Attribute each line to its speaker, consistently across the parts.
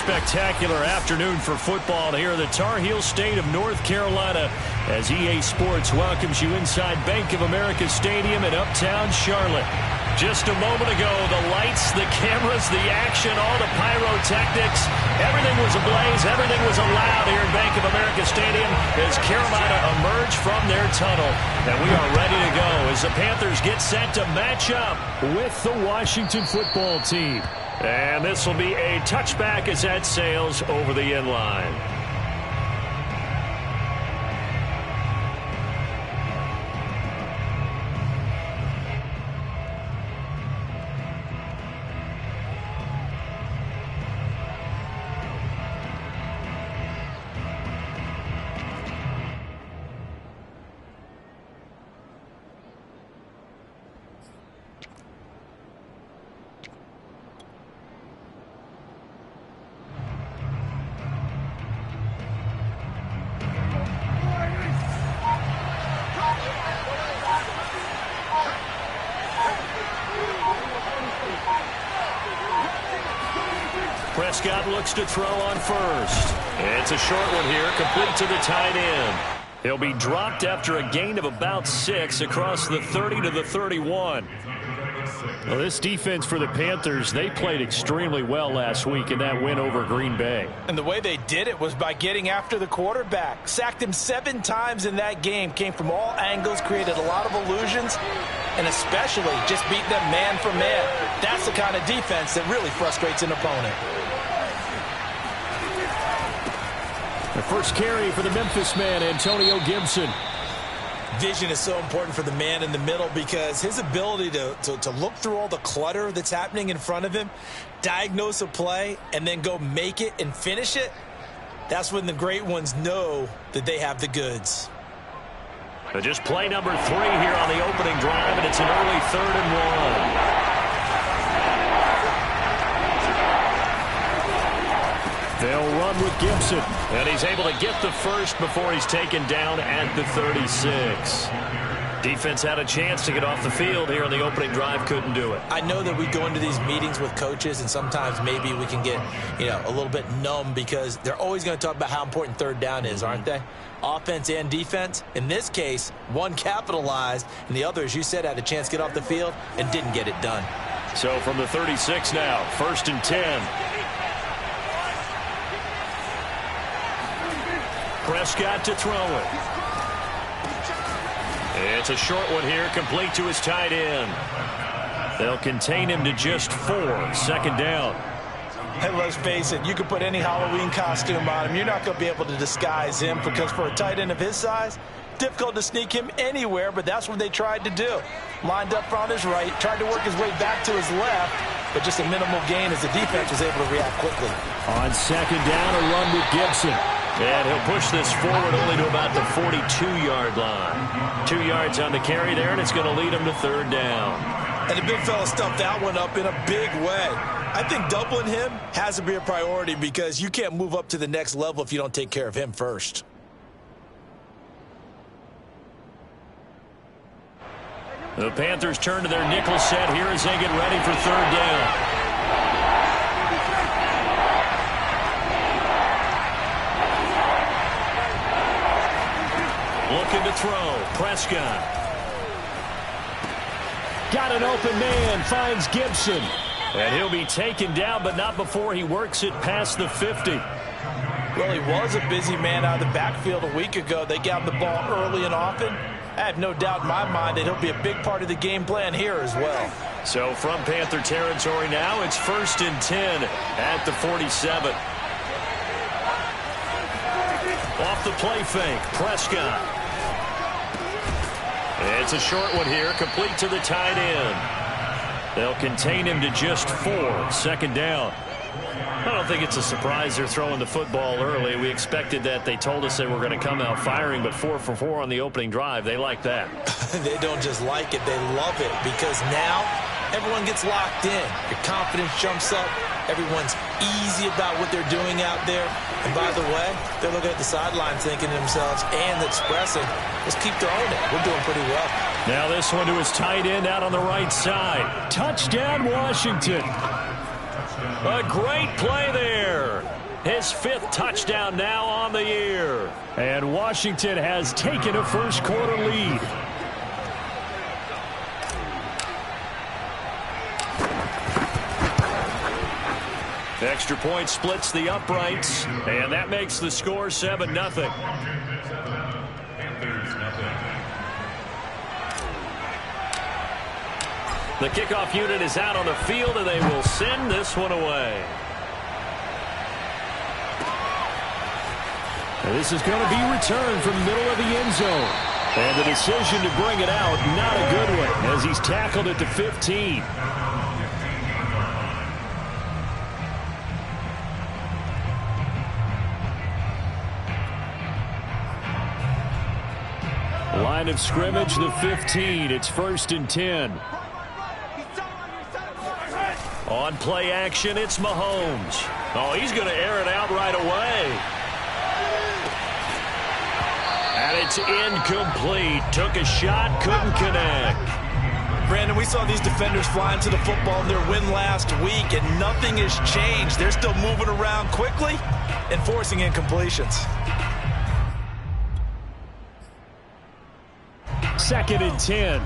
Speaker 1: spectacular afternoon for football here in the Tar Heel state of North Carolina as EA Sports welcomes you inside Bank of America Stadium in uptown Charlotte. Just a moment ago, the lights, the cameras, the action, all the pyrotechnics, everything was ablaze, everything was allowed here in Bank of America Stadium as Carolina emerged from their tunnel. And we are ready to go as the Panthers get set to match up with the Washington football team. And this will be a touchback as that sails over the end line. Prescott looks to throw on first. It's a short one here, complete to the tight end. He'll be dropped after a gain of about 6 across the 30 to the 31. Well, this defense for the Panthers, they played extremely well last week in that win over Green Bay.
Speaker 2: And the way they did it was by getting after the quarterback. Sacked him 7 times in that game. Came from all angles, created a lot of illusions, and especially just beat them man for man. That's the kind of defense that really frustrates an opponent.
Speaker 1: The first carry for the Memphis man, Antonio Gibson.
Speaker 2: Vision is so important for the man in the middle because his ability to look through all the clutter that's happening in front of him, diagnose a play, and then go make it and finish it, that's when the great ones know that they have the goods.
Speaker 1: But just play number 3 here on the opening drive, and it's an early 3rd and 1. They'll run with Gibson, and he's able to get the first before he's taken down at the 36. Defense had a chance to get off the field here on the opening drive, couldn't do it.
Speaker 2: I know that we go into these meetings with coaches, and sometimes maybe we can get, a little bit numb because they're always going to talk about how important 3rd down is, aren't they? Offense and defense. In this case, one capitalized, and the other, as you said, had a chance to get off the field and didn't get it done.
Speaker 1: So from the 36 now, 1st and 10. Prescott to throw it. It's a short one here, complete to his tight end. They'll contain him to just 4, 2nd down.
Speaker 2: Hey, let's face it, you can put any Halloween costume on him. You're not going to be able to disguise him because for a tight end of his size, difficult to sneak him anywhere, but that's what they tried to do. Lined up on his right, tried to work his way back to his left, but just a minimal gain as the defense was able to react quickly.
Speaker 1: On 2nd down, a run with Gibson. And he'll push this forward only to about the 42-yard line. 2 yards on the carry there, and it's going to lead him to 3rd down.
Speaker 2: And the big fella stuffed that one up in a big way. I think doubling him has to be a priority because you can't move up to the next level if you don't take care of him first.
Speaker 1: The Panthers turn to their nickel set here as they get ready for 3rd down. Looking to throw. Prescott. Got an open man. Finds Gibson. And he'll be taken down, but not before he works it past the 50.
Speaker 2: Well, he was a busy man out of the backfield a week ago. They got him the ball early and often. I have no doubt in my mind that he'll be a big part of the game plan here as well.
Speaker 1: So from Panther territory now, it's 1st and 10 at the 47. Off the play fake, Prescott. It's a short one here, complete to the tight end. They'll contain him to just 4, 2nd down. I don't think it's a surprise they're throwing the football early. We expected that. They told us they were going to come out firing, but 4 for 4 on the opening drive. They like that.
Speaker 2: They don't just like it, they love it because now everyone gets locked in. Your confidence jumps up. Everyone's easy about what they're doing out there. And by the way, they're looking at the sideline thinking to themselves and expressing, let's keep throwing it. We're doing pretty well.
Speaker 1: Now this one to his tight end out on the right side. Touchdown, Washington. A great play there. His 5th touchdown now on the year. And Washington has taken a first-quarter lead. Extra point splits the uprights, and that makes the score 7-0. The kickoff unit is out on the field, and they will send this one away. And this is going to be returned from the middle of the end zone. And the decision to bring it out, not a good one, as he's tackled at the 15. Line of scrimmage, the 15. It's 1st and 10. On play action, it's Mahomes. Oh, he's going to air it out right away. And it's incomplete. Took a shot, couldn't connect.
Speaker 2: Brandon, we saw these defenders fly into the football in their win last week, and nothing has changed. They're still moving around quickly and forcing incompletions.
Speaker 1: 2nd and 10.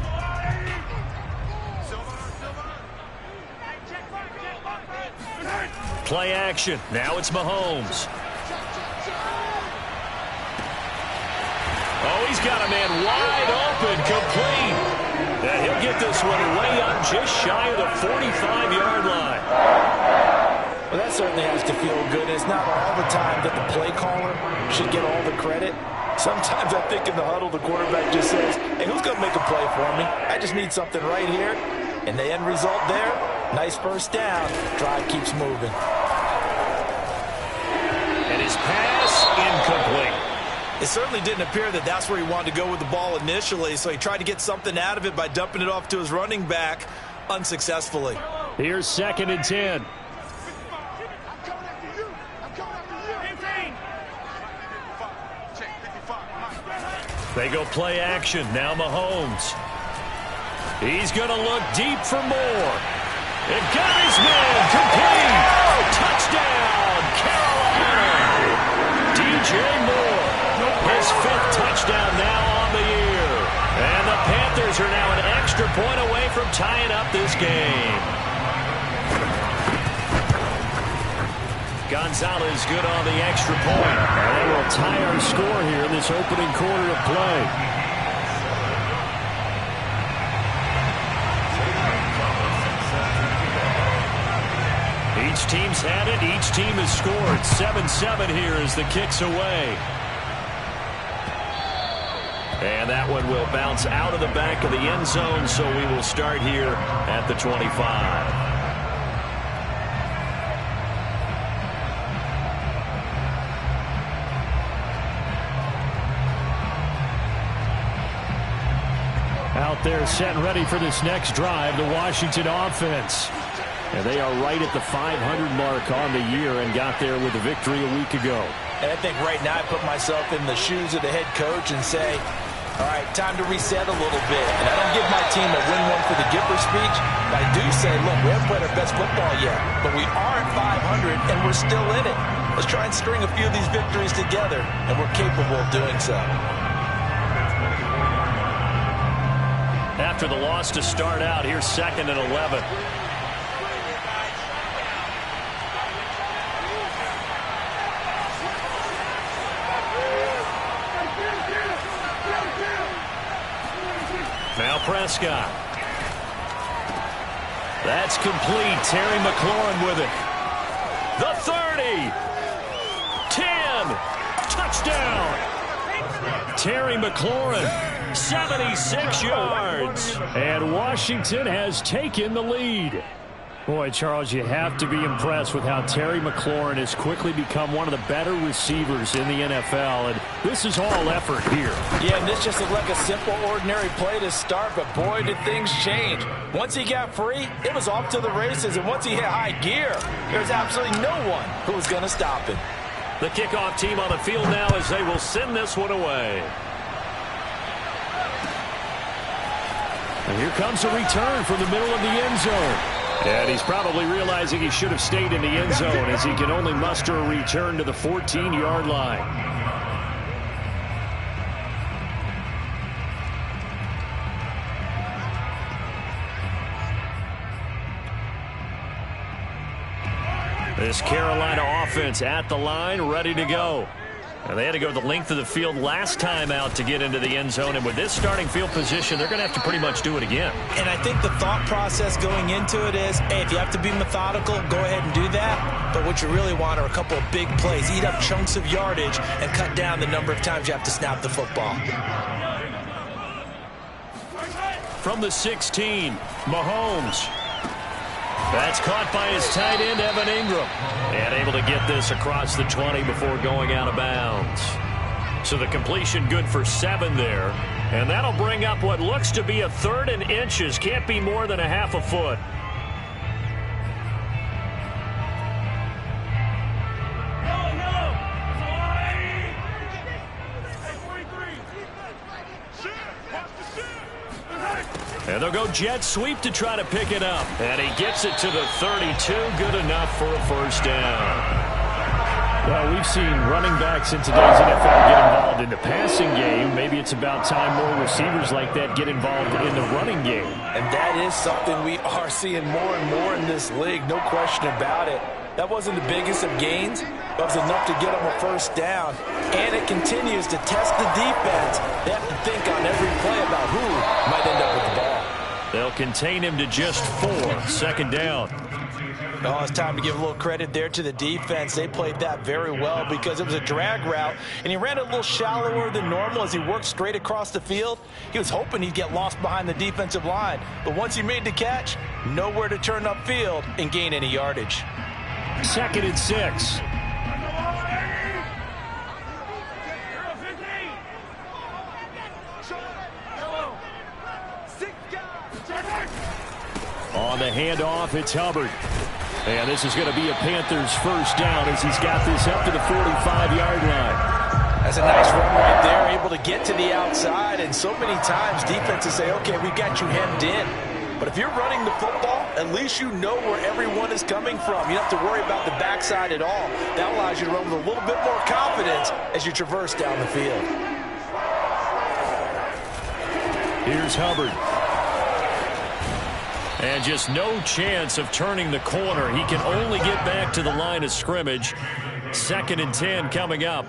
Speaker 1: Play action. Now it's Mahomes. Oh, he's got a man wide open, complete. And he'll get this one way up just shy of the 45-yard line.
Speaker 2: Well, that certainly has to feel good. It's not all the time that the play caller should get all the credit. Sometimes I think in the huddle, the quarterback just says, hey, who's going to make a play for me? I just need something right here. And the end result there, nice first down. Drive keeps moving.
Speaker 1: And his pass, incomplete.
Speaker 2: It certainly didn't appear that that's where he wanted to go with the ball initially, so he tried to get something out of it by dumping it off to his running back unsuccessfully.
Speaker 1: Here's 2nd and 10. They go play action. Now Mahomes. He's going to look deep for more. It got his man. Complete. Touchdown, Carolina. DJ Moore. His 5th touchdown now on the year. And the Panthers are now an extra point away from tying up this game. Gonzalez good on the extra point. And they will tie our score here in this opening quarter of play. Each team's had it. Each team has scored. 7-7 here as the kick's away. And that one will bounce out of the back of the end zone, so we will start here at the 25. Out there set and ready for this next drive, the Washington offense. And they are right at the 500 mark on the year and got there with a victory a week ago.
Speaker 2: And I think right now I put myself in the shoes of the head coach and say, all right, time to reset a little bit. And I don't give my team a win one for the Gipper speech, but I do say, look, we haven't played our best football yet, but we are at 500 and we're still in it. Let's try and string a few of these victories together, and we're capable of doing so.
Speaker 1: After the loss to start out, here's 2nd and 11. Now Prescott. That's complete. Terry McLaurin with it. The 30. 10. Touchdown. Terry McLaurin. 76 yards. And Washington has taken the lead. Boy, Charles, you have to be impressed with how Terry McLaurin has quickly become one of the better receivers in the NFL. And this is all effort here.
Speaker 2: Yeah, and this just looked like a simple, ordinary play to start, but boy, did things change. Once he got free, it was off to the races, and once he hit high gear, there's absolutely no one who was going to stop him.
Speaker 1: The kickoff team on the field now as they will send this one away. And here comes a return from the middle of the end zone. And he's probably realizing he should have stayed in the end zone as he can only muster a return to the 14-yard line. This Carolina offense at the line, ready to go. And they had to go the length of the field last time out to get into the end zone. And with this starting field position, they're going to have to pretty much do it again.
Speaker 2: And I think the thought process going into it is, hey, if you have to be methodical, go ahead and do that. But what you really want are a couple of big plays. Eat up chunks of yardage and cut down the number of times you have to snap the football.
Speaker 1: From the 16, Mahomes. That's caught by his tight end, Evan Ingram. And able to get this across the 20 before going out of bounds. So the completion good for 7 there. And that'll bring up what looks to be a 3rd and inches. Can't be more than a half a foot. And they'll go jet sweep to try to pick it up. And he gets it to the 32. Good enough for a first down. Well, we've seen running backs in today's NFL get involved in the passing game. Maybe it's about time more receivers like that get involved in the running game.
Speaker 2: And that is something we are seeing more and more in this league. No question about it. That wasn't the biggest of gains. That was enough to get them a first down. And it continues to test the defense. They have to think on every play about who might end up with the ball.
Speaker 1: They'll contain him to just 4. 2nd down.
Speaker 2: Oh, it's time to give a little credit there to the defense. They played that very well because it was a drag route, and he ran it a little shallower than normal as he worked straight across the field. He was hoping he'd get lost behind the defensive line, but once he made the catch, nowhere to turn upfield and gain any yardage.
Speaker 1: 2nd and 6. On the handoff, it's Hubbard. And this is going to be a Panthers first down as he's got this up to the 45-yard line.
Speaker 2: That's a nice run right there, able to get to the outside. And so many times defenses say, okay, we got you hemmed in. But if you're running the football, at least you know where everyone is coming from. You don't have to worry about the backside at all. That allows you to run with a little bit more confidence as you traverse down the field.
Speaker 1: Here's Hubbard. And just no chance of turning the corner. He can only get back to the line of scrimmage. 2nd and 10 coming up.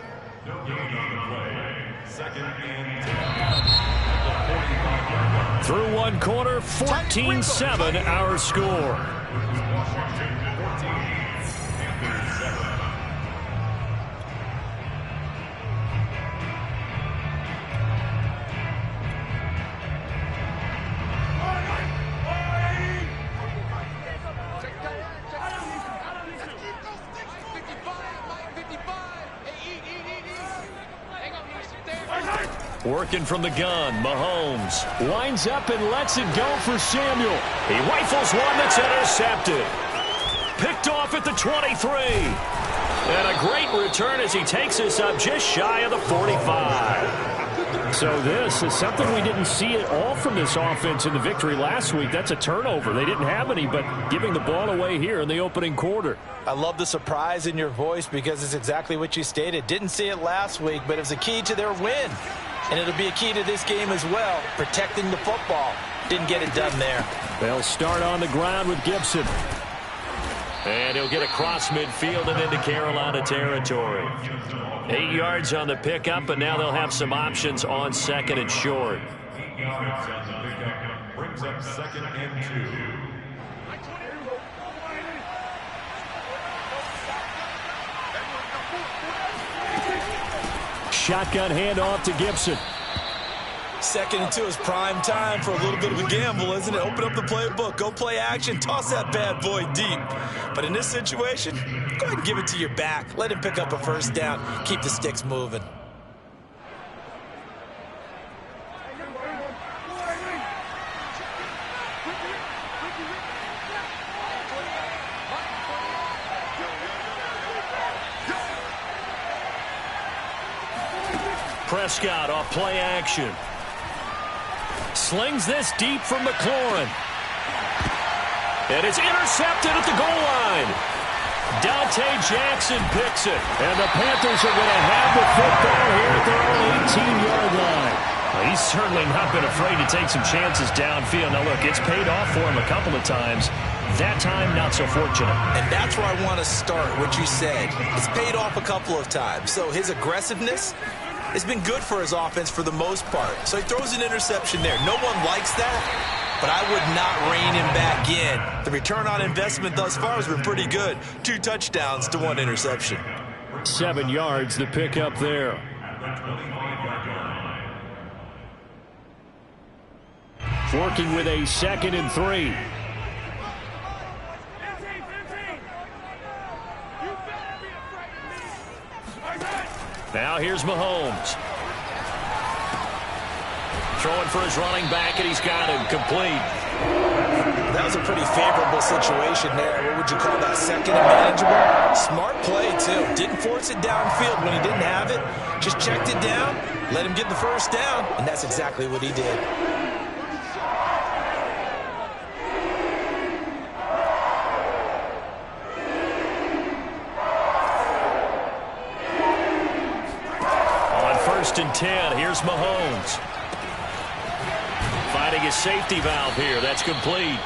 Speaker 1: Through one quarter, 14-7 our score. Working from the gun, Mahomes winds up and lets it go for Samuel. He rifles one that's intercepted. Picked off at the 23. And a great return as he takes us up just shy of the 45. So this is something we didn't see at all from this offense in the victory last week. That's a turnover. They didn't have any, but giving the ball away here in the opening quarter.
Speaker 2: I love the surprise in your voice because it's exactly what you stated. Didn't see it last week, but it was a key to their win. And it'll be a key to this game as well, protecting the football. Didn't get it done there.
Speaker 1: They'll start on the ground with Gibson. And he'll get across midfield and into Carolina territory. 8 yards on the pickup, but now they'll have some options on 2nd and short.
Speaker 3: 8 yards on the pickup brings up 2nd and 2.
Speaker 1: Shotgun handoff to Gibson.
Speaker 2: 2nd and 2 is prime time for a little bit of a gamble, isn't it? Open up the playbook, go play action, toss that bad boy deep. But in this situation, go ahead and give it to your back. Let him pick up a first down. Keep the sticks moving.
Speaker 1: Prescott off play action. Slings this deep from McLaurin. And it's intercepted at the goal line. Dante Jackson picks it. And the Panthers are going to have the football here at their own 18-yard line. Well, he's certainly not been afraid to take some chances downfield. Now, look, it's paid off for him a couple of times. That time, not so fortunate.
Speaker 2: And that's where I want to start, what you said. It's paid off a couple of times. So his aggressiveness has been good for his offense for the most part. So he throws an interception there. No one likes that, but I would not rein him back in. The return on investment thus far has been pretty good. 2 touchdowns to 1 interception.
Speaker 1: 7 yards, the pickup there. Working with a 2nd and 3. Now here's Mahomes. Throwing for his running back, and he's got him complete.
Speaker 2: That was a pretty favorable situation there. What would you call that? 2nd and manageable? Smart play, too. Didn't force it downfield when he didn't have it. Just checked it down, let him get the first down, and that's exactly what he did.
Speaker 1: On 1st and 10, here's Mahomes. Finding his safety valve here. That's complete.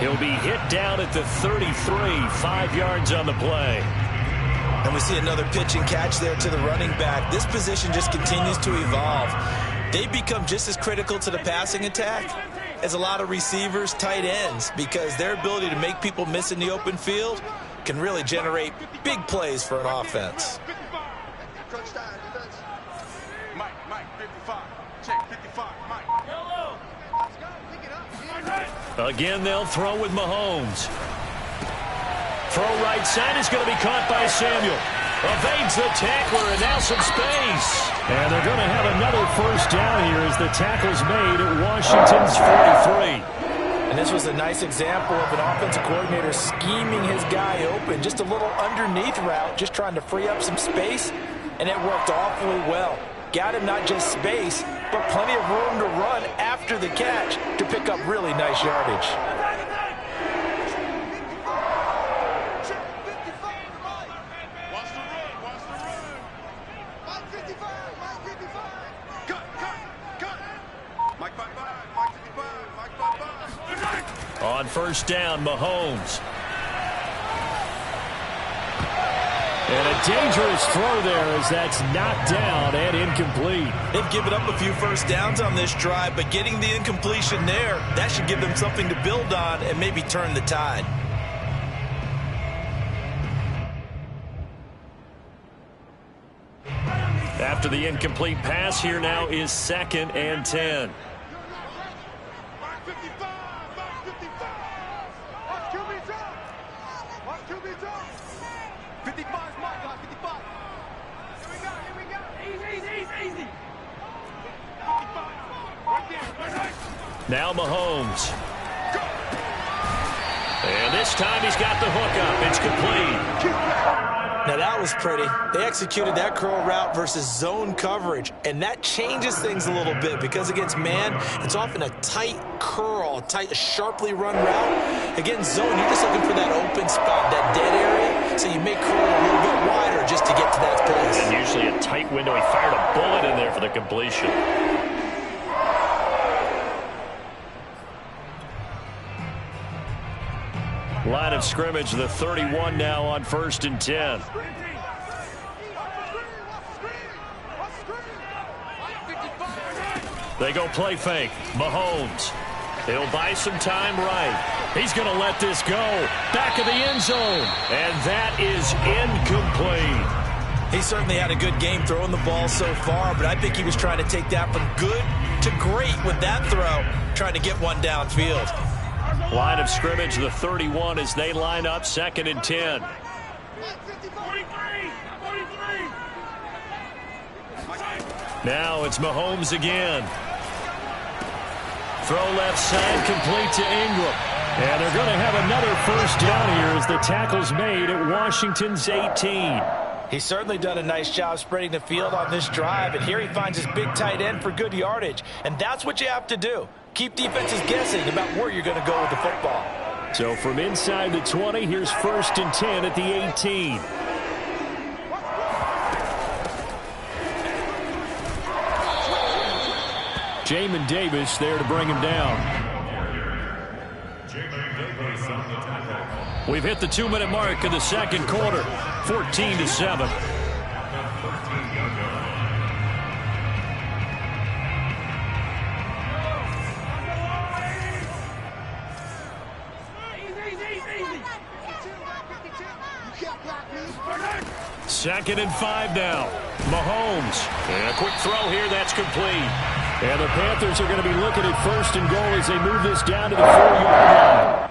Speaker 1: He'll be hit down at the 33, 5 yards on the play.
Speaker 2: And we see another pitch and catch there to the running back. This position just continues to evolve. They become just as critical to the passing attack as a lot of receivers, tight ends, because their ability to make people miss in the open field can really generate big plays for an offense.
Speaker 1: Again, they'll throw with Mahomes. Throw right side is going to be caught by Samuel. Evades the tackler, and now some space. And they're going to have another first down here as the tackle's made at Washington's 43.
Speaker 2: And this was a nice example of an offensive coordinator scheming his guy open. Just a little underneath route, just trying to free up some space, and it worked awfully well. Got him not just space, but plenty of room to run after the catch to pick up really nice yardage.
Speaker 1: On 1st down, Mahomes. And a dangerous throw there as that's knocked down and incomplete.
Speaker 2: They've given up a few first downs on this drive, but getting the incompletion there, that should give them something to build on and maybe turn the tide.
Speaker 1: After the incomplete pass, here now is 2nd and 10. Now Mahomes. And this time he's got the hook up. It's complete.
Speaker 2: Now that was pretty. They executed that curl route versus zone coverage, and that changes things a little bit because against man, it's often a tight curl, a sharply run route. Against zone, you're just looking for that open spot, that dead area, so you may curl it a little bit wider just to get to that place.
Speaker 1: And usually a tight window. He fired a bullet in there for the completion. Line of scrimmage, the 31 now on 1st and 10. They go play fake. Mahomes. He'll buy some time right. He's going to let this go. Back of the end zone. And that is incomplete.
Speaker 2: He certainly had a good game throwing the ball so far, but I think he was trying to take that from good to great with that throw, trying to get one downfield.
Speaker 1: Line of scrimmage, the 31 as they line up 2nd and 10. Now it's Mahomes again. Throw left side, complete to Ingram. And they're going to have another first down here as the tackle's made at Washington's 18.
Speaker 2: He's certainly done a nice job spreading the field on this drive, and here he finds his big tight end for good yardage. And that's what you have to do. Keep defenses guessing about where you're going to go with the football.
Speaker 1: So from inside the 20, here's 1st and 10 at the 18. Jamin Davis there to bring him down. We've hit the 2-minute mark of the second quarter, 14-7. Second and 5 now. Mahomes. And a quick throw here. That's complete. And the Panthers are going to be looking at 1st and goal as they move this down to the 4-yard line.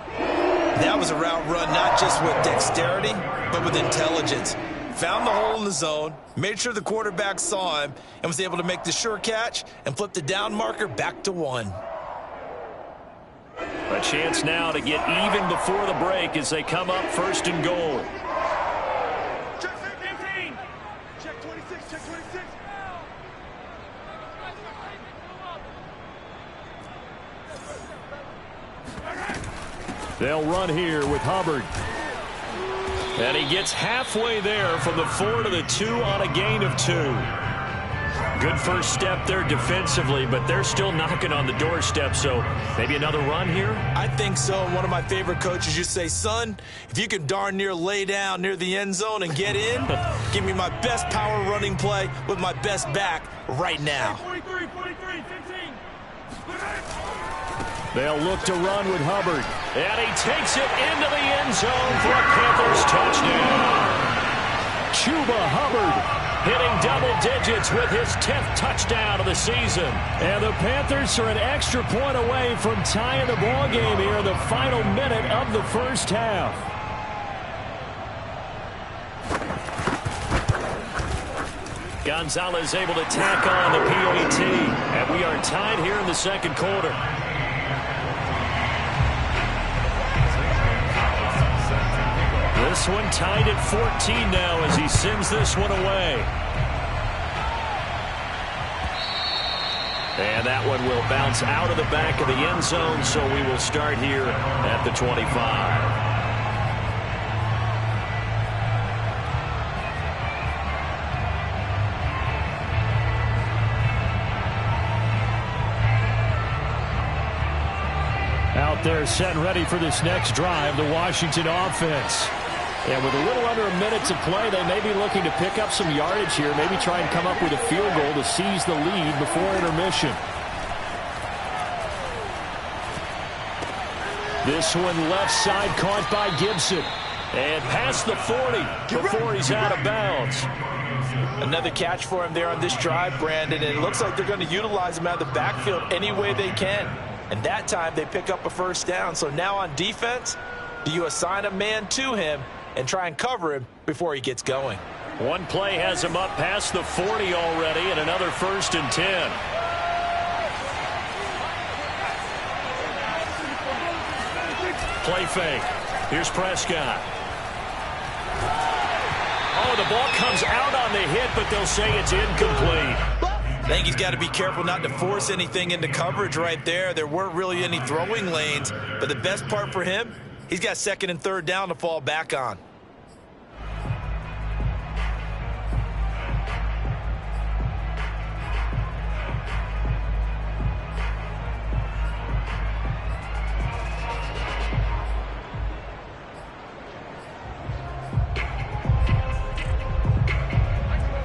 Speaker 2: That was a route run not just with dexterity, but with intelligence. Found the hole in the zone, made sure the quarterback saw him, and was able to make the sure catch and flip the down marker back to 1.
Speaker 1: A chance now to get even before the break as they come up 1st and goal.
Speaker 4: Check 18. Check 26. Check 26.
Speaker 1: They'll run here with Hubbard. And he gets halfway there from the 4 to the 2 on a gain of 2. Good first step there defensively, but they're still knocking on the doorstep, so maybe another run here?
Speaker 2: I think so. One of my favorite coaches used to say, son, if you can darn near lay down near the end zone and get in, give me my best power running play with my best back right now.
Speaker 4: 43, 15.
Speaker 1: They'll look to run with Hubbard. And he takes it into the end zone for a Panthers touchdown. Chuba Hubbard hitting double digits with his 10th touchdown of the season. And the Panthers are an extra point away from tying the ball game here in the final minute of the first half. Gonzalez able to tack on the PAT. And we are tied here in the second quarter. This one tied at 14 now as he sends this one away. And that one will bounce out of the back of the end zone, so we will start here at the 25. Out there set and ready for this next drive, the Washington offense. And with a little under a minute to play, they may be looking to pick up some yardage here, maybe try and come up with a field goal to seize the lead before intermission. This one left side caught by Gibson. And past the 40 before he's out of bounds.
Speaker 2: Another catch for him there on this drive, Brandon, and it looks like they're going to utilize him out of the backfield any way they can. And that time they pick up a first down. So now on defense, do you assign a man to him and try and cover him before he gets going?
Speaker 1: One play has him up past the 40 already, and another 1st and 10. Play fake. Here's Prescott. Oh, the ball comes out on the hit, but they'll say it's incomplete.
Speaker 2: I think he's got to be careful not to force anything into coverage right there. There weren't really any throwing lanes, but the best part for him, he's got 2nd and 3rd down to fall back on.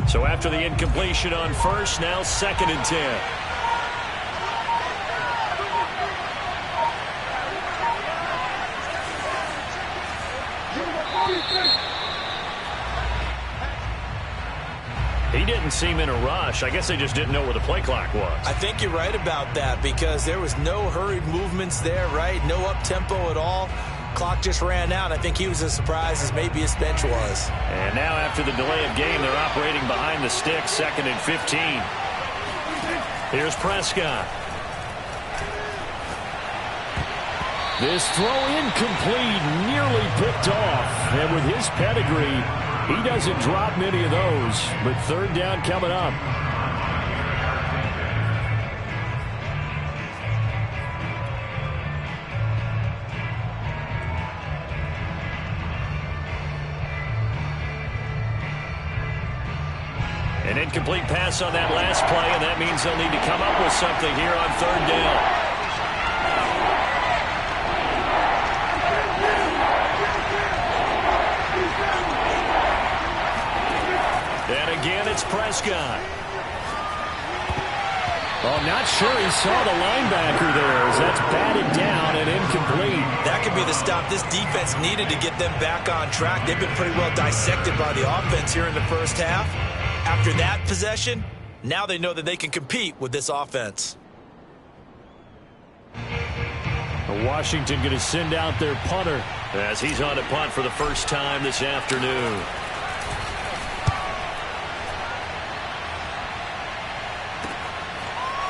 Speaker 1: So after the incompletion on first, now 2nd and 10. He didn't seem in a rush. I guess they just didn't know where the play clock was.
Speaker 2: I think you're right about that because there was no hurried movements there, right? No up-tempo at all. Clock just ran out. I think he was as surprised as maybe his bench was.
Speaker 1: And now after the delay of game, they're operating behind the stick, 2nd and 15. Here's Prescott. This throw incomplete, nearly picked off. And with his pedigree, he doesn't drop many of those. But 3rd down coming up. An incomplete pass on that last play, and that means they'll need to come up with something here on third down. And again, it's Prescott. Oh, not sure he saw the linebacker there as that's batted down and incomplete.
Speaker 2: That could be the stop this defense needed to get them back on track. They've been pretty well dissected by the offense here in the first half. After that possession, now they know that they can compete with this offense.
Speaker 1: Washington going to send out their punter as he's on to punt for the first time this afternoon.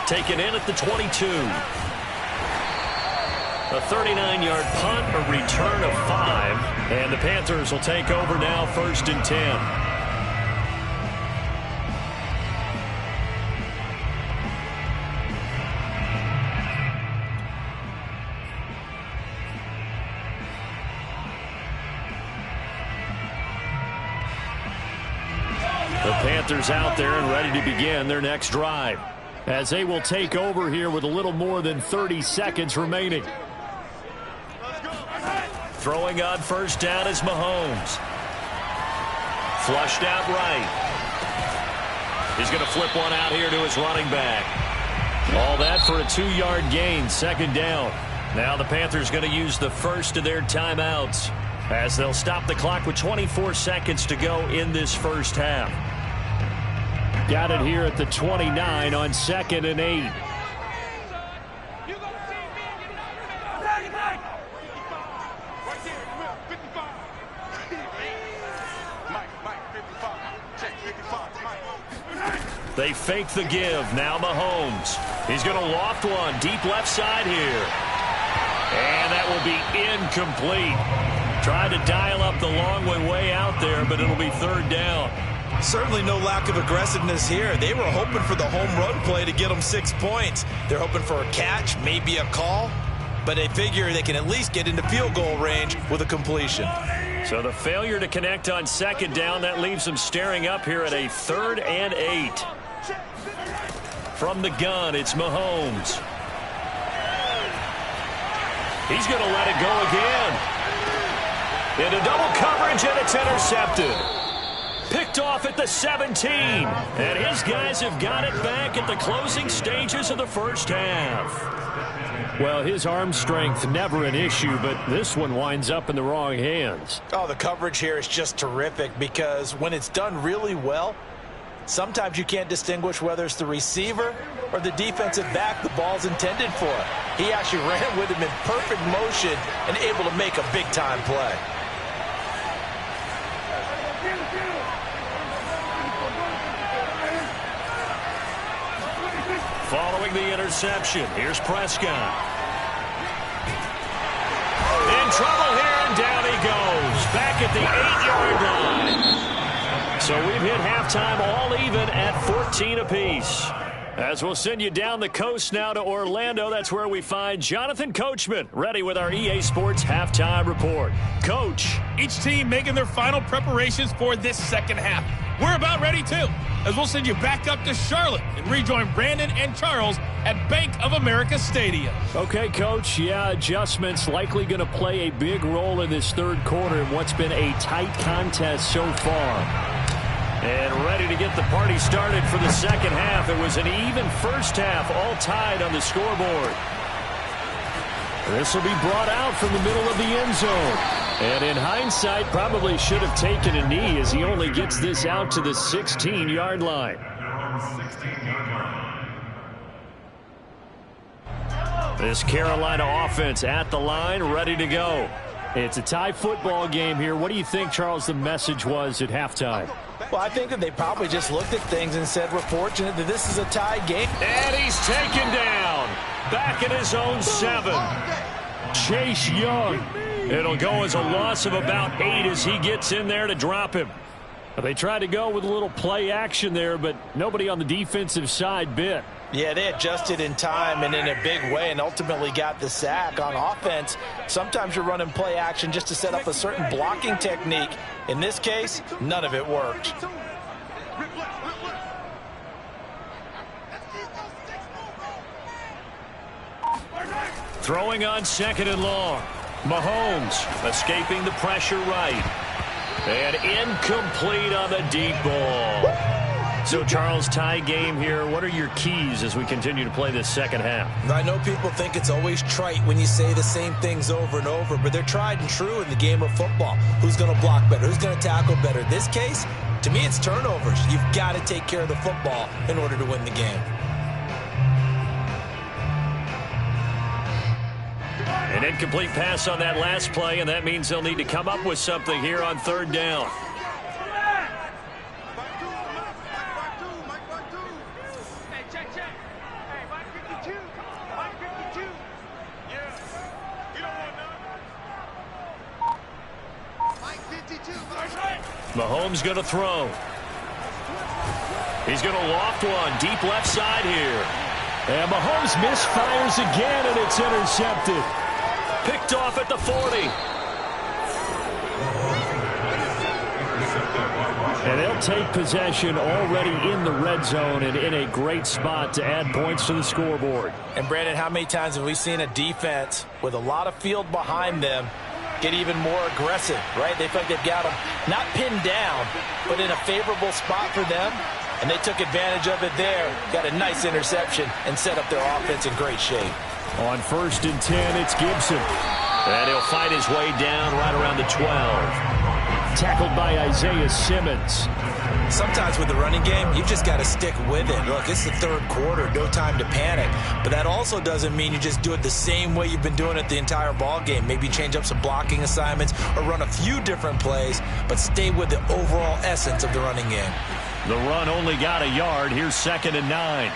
Speaker 1: Taken in at the 22. A 39-yard punt, a return of 5. And the Panthers will take over now, 1st and 10. The Panthers out there and ready to begin their next drive, as they will take over here with a little more than 30 seconds remaining. Throwing on first down is Mahomes. Flushed out right. He's going to flip one out here to his running back. All that for a 2-yard gain, 2nd down. Now the Panthers going to use the first of their timeouts as they'll stop the clock with 24 seconds to go in this first half. Got it here at the 29 on 2nd and 8. They fake the give. Now Mahomes. He's going to loft one deep left side here. And that will be incomplete. Tried to dial up the long way out there, but it'll be 3rd down.
Speaker 2: Certainly no lack of aggressiveness here. They were hoping for the home run play to get them 6 points. They're hoping for a catch, maybe a call, but they figure they can at least get into field goal range with a completion.
Speaker 1: So the failure to connect on 2nd down, that leaves them staring up here at a 3rd and 8. From the gun, it's Mahomes. He's going to let it go again. Into double coverage, and it's intercepted. Picked off at the 17. And his guys have got it back at the closing stages of the first half. Well, his arm strength never an issue, but this one winds up in the wrong hands.
Speaker 2: Oh, the coverage here is just terrific because when it's done really well, sometimes you can't distinguish whether it's the receiver or the defensive back the ball's intended for. He actually ran with him in perfect motion and able to make a big-time play.
Speaker 1: Following the interception, here's Prescott. In trouble here, and down he goes. Back at the 8-yard line. So we've hit halftime all even at 14 apiece. As we'll send you down the coast now to Orlando, that's where we find Jonathan Coachman, ready with our EA Sports Halftime Report. Coach.
Speaker 5: Each team making their final preparations for this second half. We're about ready, too, as we'll send you back up to Charlotte and rejoin Brandon and Charles at Bank of America Stadium.
Speaker 1: Okay, Coach. Yeah, adjustments likely going to play a big role in this third quarter in what's been a tight contest so far. And ready to get the party started for the second half. It was an even first half, all tied on the scoreboard. This will be brought out from the middle of the end zone. And in hindsight, probably should have taken a knee as he only gets this out to the 16-yard line. This Carolina offense at the line, ready to go. It's a tie football game here. What do you think, Charles, the message was at halftime?
Speaker 2: Well, I think that they probably just looked at things and said, we're fortunate that this is a tie game.
Speaker 1: And he's taken down. Back at his own 7. Chase Young. It'll go as a loss of about 8 as he gets in there to drop him. They tried to go with a little play action there, but nobody on the defensive side bit.
Speaker 2: Yeah, they adjusted in time and in a big way and ultimately got the sack. On offense, sometimes you're running play action just to set up a certain blocking technique. In this case, none of it worked.
Speaker 1: Throwing on 2nd and long. Mahomes escaping the pressure right. And incomplete on the deep ball. So, Charles, tie game here. What are your keys as we continue to play this second half?
Speaker 2: I know people think it's always trite when you say the same things over and over, but they're tried and true in the game of football. Who's going to block better? Who's going to tackle better? In this case, to me, it's turnovers. You've got to take care of the football in order to win the game.
Speaker 1: An incomplete pass on that last play, and that means they'll need to come up with something here on 3rd down. Mahomes going to throw. He's going to loft one deep left side here. And Mahomes misfires again, and it's intercepted. Picked off at the 40. And they'll take possession already in the red zone and in a great spot to add points to the scoreboard.
Speaker 2: And, Brandon, how many times have we seen a defense with a lot of field behind them get even more aggressive, right? They feel like they've got them not pinned down, but in a favorable spot for them, and they took advantage of it there, got a nice interception, and set up their offense in great shape.
Speaker 1: On 1st and 10, it's Gibson. And he'll fight his way down right around the 12. Tackled by Isaiah Simmons.
Speaker 2: Sometimes with the running game, you've just got to stick with it. Look, it's the 3rd quarter, no time to panic. But that also doesn't mean you just do it the same way you've been doing it the entire ball game. Maybe change up some blocking assignments or run a few different plays, but stay with the overall essence of the running game.
Speaker 1: The run only got a yard. Here's 2nd and 9.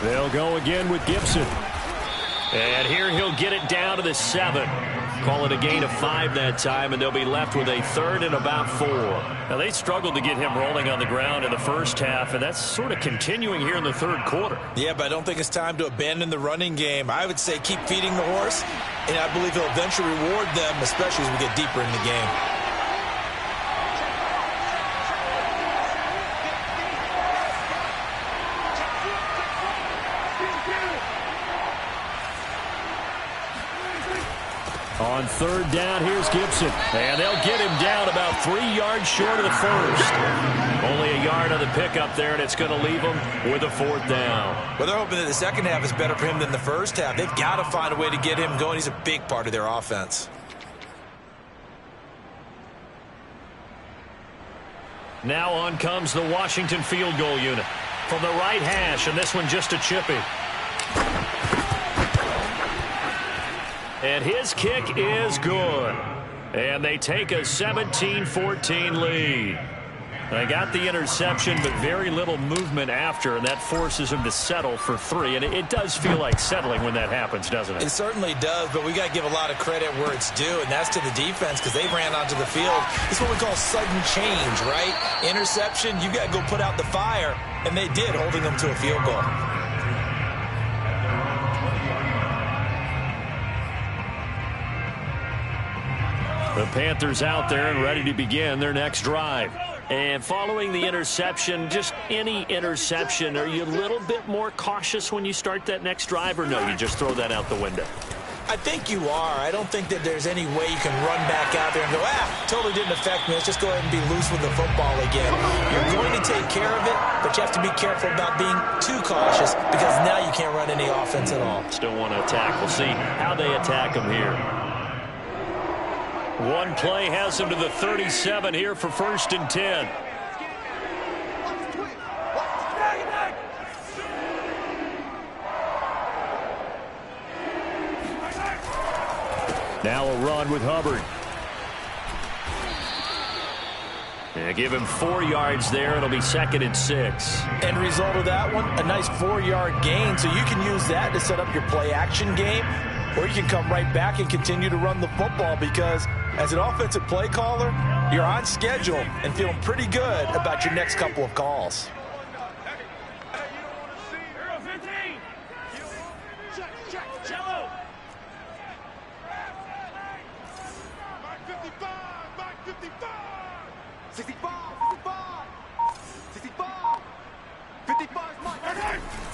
Speaker 1: They'll go again with Gibson. And here he'll get it down to the 7. Call it a gain of 5 that time, and they'll be left with a 3rd and about 4. Now, they struggled to get him rolling on the ground in the first half, and that's sort of continuing here in the 3rd quarter.
Speaker 2: Yeah, but I don't think it's time to abandon the running game. I would say keep feeding the horse, and I believe he'll eventually reward them, especially as we get deeper in the game.
Speaker 1: On 3rd down, here's Gibson. And they'll get him down about 3 yards short of the 1st. Only a yard on the pickup there, and it's going to leave him with a 4th down.
Speaker 2: Well, they're hoping that the second half is better for him than the first half. They've got to find a way to get him going. He's a big part of their offense.
Speaker 1: Now on comes the Washington field goal unit. From the right hash, and this one just a chippy. And his kick is good. And they take a 17-14 lead. They got the interception, but very little movement after, and that forces him to settle for 3. And it does feel like settling when that happens, doesn't it?
Speaker 2: It certainly does, but we got to give a lot of credit where it's due, and that's to the defense because they ran onto the field. It's what we call sudden change, right? Interception, you got to go put out the fire, and they did, holding them to a field goal.
Speaker 1: The Panthers out there and ready to begin their next drive. And following the interception, just any interception, are you a little bit more cautious when you start that next drive, or no, you just throw that out the window?
Speaker 2: I think you are. I don't think that there's any way you can run back out there and go, totally didn't affect me. Let's just go ahead and be loose with the football again. You're going to take care of it, but you have to be careful about being too cautious because now you can't run any offense at all.
Speaker 1: Still want to attack. We'll see how they attack them here. One play has him to the 37 here for 1st and 10. Now a run with Hubbard. And give him 4 yards there. It'll be 2nd and 6.
Speaker 2: End result of that one, a nice 4-yard gain. So you can use that to set up your play action game, or you can come right back and continue to run the football because as an offensive play caller, you're on schedule and feeling pretty good about your next couple of calls.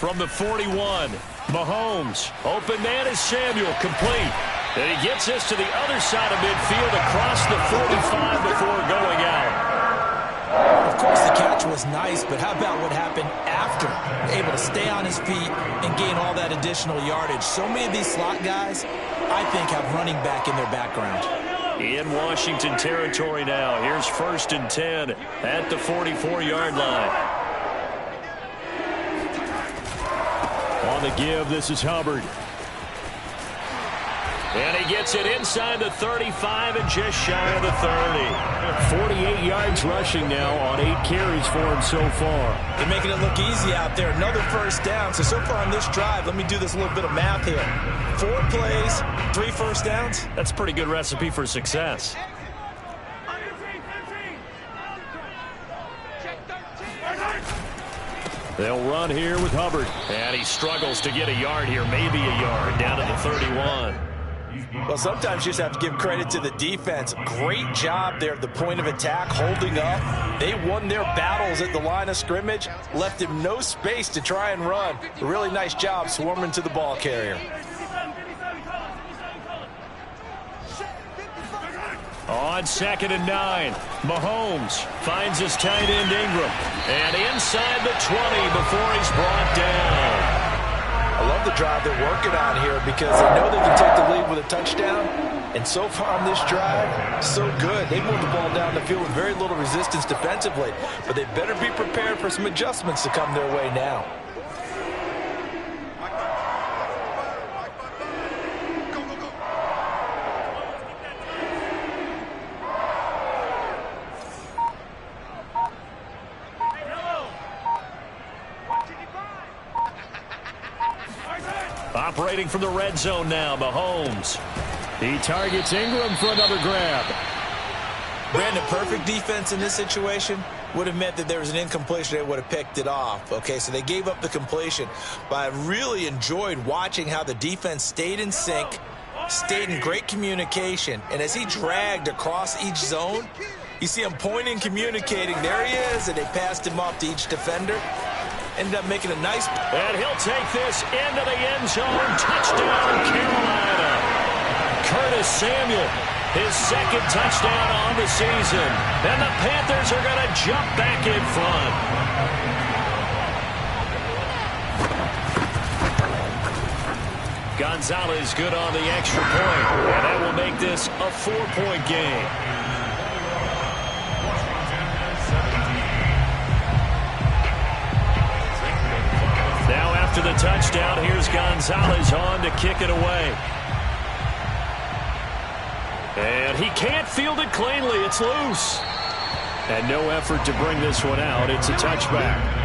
Speaker 1: from the 41. Mahomes, open man is Samuel, complete. And he gets this to the other side of midfield across the 45 before going out.
Speaker 2: Of course, the catch was nice, but how about what happened after? Able to stay on his feet and gain all that additional yardage. So many of these slot guys, I think, have running back in their background.
Speaker 1: In Washington territory now. Here's 1st and 10 at the 44-yard line. On the give, this is Hubbard. And he gets it inside the 35 and just shy of the 30. 48 yards rushing now on 8 carries for him so far.
Speaker 2: They're making it look easy out there. Another first down. So far on this drive, let me do this little bit of math here. 4 plays, 3 first downs.
Speaker 1: That's a pretty good recipe for success. They'll run here with Hubbard. And he struggles to get a yard here, maybe a yard, down to the 31.
Speaker 2: Well, sometimes you just have to give credit to the defense. Great job there at the point of attack, holding up. They won their battles at the line of scrimmage, left him no space to try and run. A really nice job swarming to the ball carrier.
Speaker 1: On 2nd and 9, Mahomes finds his tight end Ingram. And inside the 20 before he's brought down.
Speaker 2: I love the drive they're working on here because they know they can take the lead with a touchdown. And so far on this drive, so good. They moved the ball down the field with very little resistance defensively. But they better be prepared for some adjustments to come their way now.
Speaker 1: Operating from the red zone now, Mahomes. He targets Ingram for another grab.
Speaker 2: Brandon, perfect defense in this situation would have meant that there was an incompletion. They would have picked it off. Okay, so they gave up the completion. But I really enjoyed watching how the defense stayed in sync, stayed in great communication. And as he dragged across each zone, you see him pointing, communicating. There he is, and they passed him off to each defender. Ended up making a nice...
Speaker 1: And he'll take this into the end zone. Touchdown, Carolina. Curtis Samuel, his 2nd touchdown on the season. And the Panthers are going to jump back in front. Gonzalez good on the extra point. And that will make this a 4-point game. Now after the touchdown, here's Gonzalez on to kick it away. And he can't field it cleanly. It's loose. And no effort to bring this one out. It's a touchback.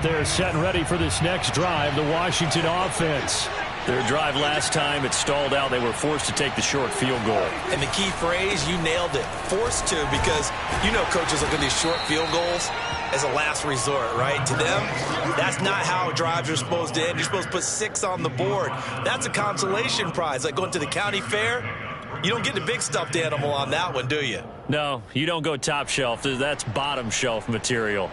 Speaker 1: They're set and ready for this next drive, the Washington offense. Their drive last time, it stalled out. They were forced to take the short field goal.
Speaker 2: And the key phrase, you nailed it. Forced to, because you know coaches look at these short field goals as a last resort, right? To them, that's not how drives are supposed to end. You're supposed to put 6 on the board. That's a consolation prize, like going to the county fair. You don't get the big stuffed animal on that one, do you?
Speaker 1: No, you don't go top shelf. That's bottom shelf material.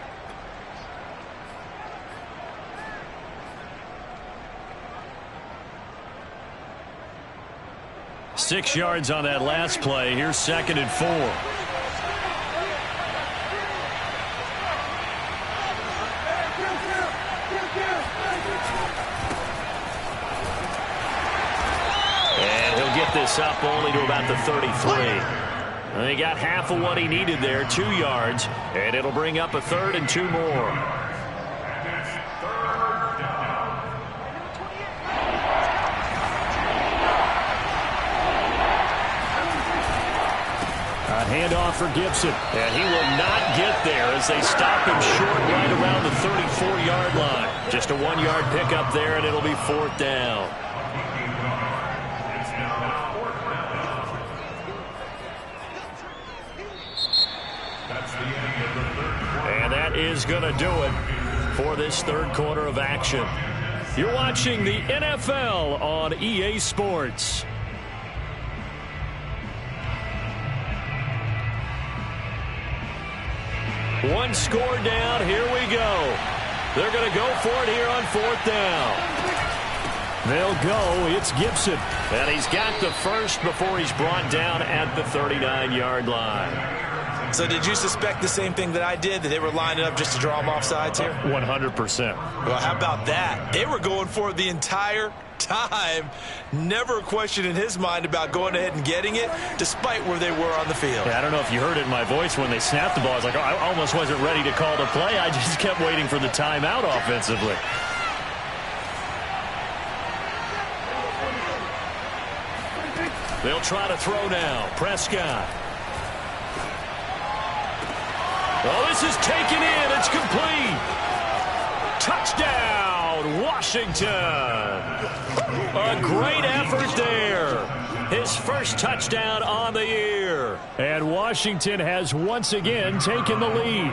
Speaker 1: 6 yards on that last play. Here's 2nd and 4. And he'll get this up only to about the 33. And he got half of what he needed there, 2 yards, and it'll bring up a 3rd and 2 more. Handoff for Gibson, and he will not get there as they stop him short right around the 34-yard line. Just a 1-yard pickup there, and it'll be 4th down.
Speaker 3: That's the end of the third quarter.
Speaker 1: And that is going to do it for this third quarter of action. You're watching the NFL on EA Sports. One score down. Here we go. They're going to go for it here on fourth down. They'll go. It's Gibson. And he's got the first before he's brought down at the 39-yard line.
Speaker 2: So did you suspect the same thing that I did, that they were lining up just to draw them off sides here?
Speaker 1: 100%.
Speaker 2: Well, how about that? They were going for it the entire time. Never a question in his mind about going ahead and getting it, despite where they were on the field.
Speaker 1: Yeah, I don't know if you heard it in my voice when they snapped the ball. I was like, oh, I almost wasn't ready to call the play. I just kept waiting for the timeout offensively. They'll try to throw now. Prescott. Oh, this is taken in. It's complete. Touchdown, Washington. A great effort there. His first touchdown on the year. And Washington has once again taken the lead.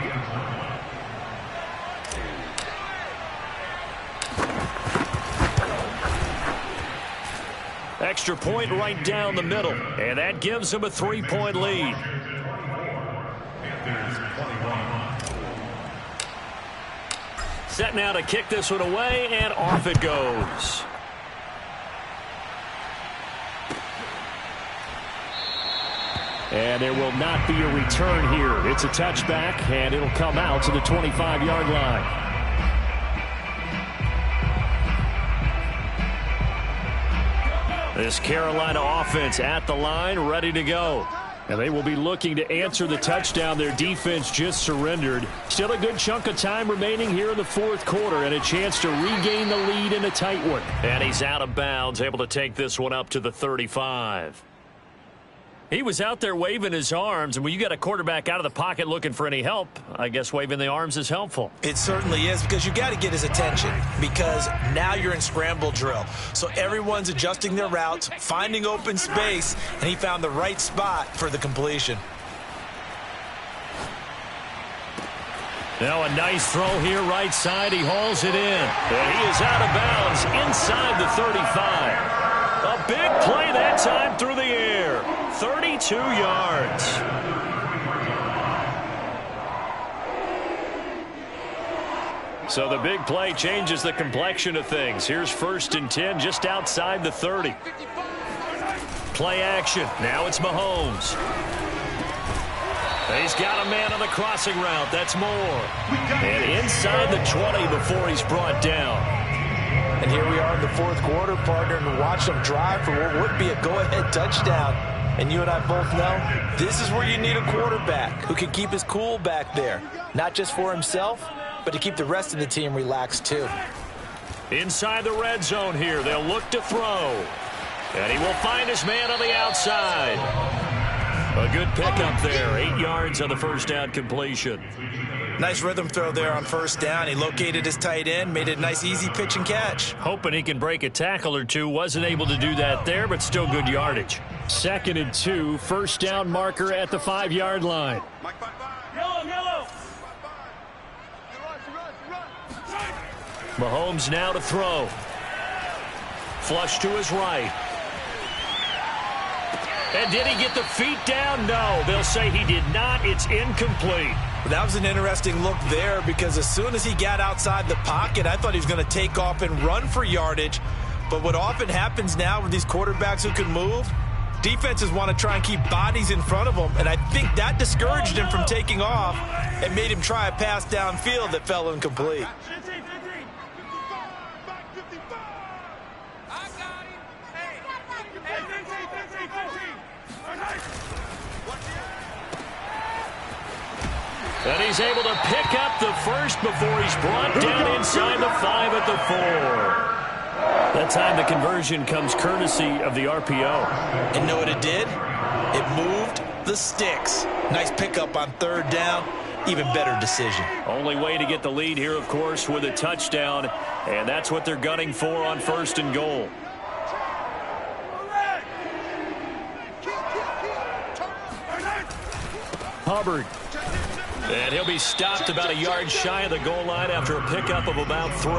Speaker 1: Extra point right down the middle. And that gives them a 3-point lead. Set now to kick this one away, and off it goes. And there will not be a return here. It's a touchback, and it'll come out to the 25-yard line. This Carolina offense at the line, ready to go. And they will be looking to answer the touchdown their defense just surrendered. Still a good chunk of time remaining here in the fourth quarter, and a chance to regain the lead in a tight one. And he's out of bounds, able to take this one up to the 35. He was out there waving his arms, and when you got a quarterback out of the pocket looking for any help, I guess waving the arms is helpful.
Speaker 2: It certainly is, because you got to get his attention, because now you're in scramble drill. So everyone's adjusting their routes, finding open space, and he found the right spot for the completion.
Speaker 1: Now a nice throw here right side. He hauls it in. And he is out of bounds inside the 35. A big play that time through the air. 32 yards. So the big play changes the complexion of things. Here's 1st and 10 just outside the 30. Play action. Now it's Mahomes. He's got a man on the crossing route. That's Moore. And inside the 20 before he's brought down.
Speaker 2: And here we are in the fourth quarter, partner, and watch them drive for what would be a go-ahead touchdown. And you and I both know this is where you need a quarterback who can keep his cool back there. Not just for himself, but to keep the rest of the team relaxed too.
Speaker 1: Inside the red zone here, they'll look to throw. And he will find his man on the outside. A good pickup there. 8 yards on the first down completion.
Speaker 2: Nice rhythm throw there on first down. He located his tight end, made it a nice easy pitch and catch.
Speaker 1: Hoping he can break a tackle or two. Wasn't able to do that there, but still good yardage. 2nd and 2, first down marker at the 5-yard line.
Speaker 4: Yellow.
Speaker 1: Mahomes now to throw. Flush to his right. And did he get the feet down? No, they'll say he did not. It's incomplete.
Speaker 2: That was an interesting look there, because as soon as he got outside the pocket, I thought he was going to take off and run for yardage. But what often happens now with these quarterbacks who can move, defenses want to try and keep bodies in front of them, and I think that discouraged him from taking off and made him try a pass downfield that fell incomplete.
Speaker 4: 15. 55. I got him. Hey, 15.
Speaker 1: And he's able to pick up the first before he's brought down inside the 5 at the 4. That time the conversion comes courtesy of the RPO.
Speaker 2: And know what it did? It moved the sticks. Nice pickup on 3rd down. Even better decision.
Speaker 1: Only way to get the lead here, of course, with a touchdown. And that's what they're gunning for on 1st and goal. Hubbard. And he'll be stopped about a yard shy of the goal line after a pickup of about 3.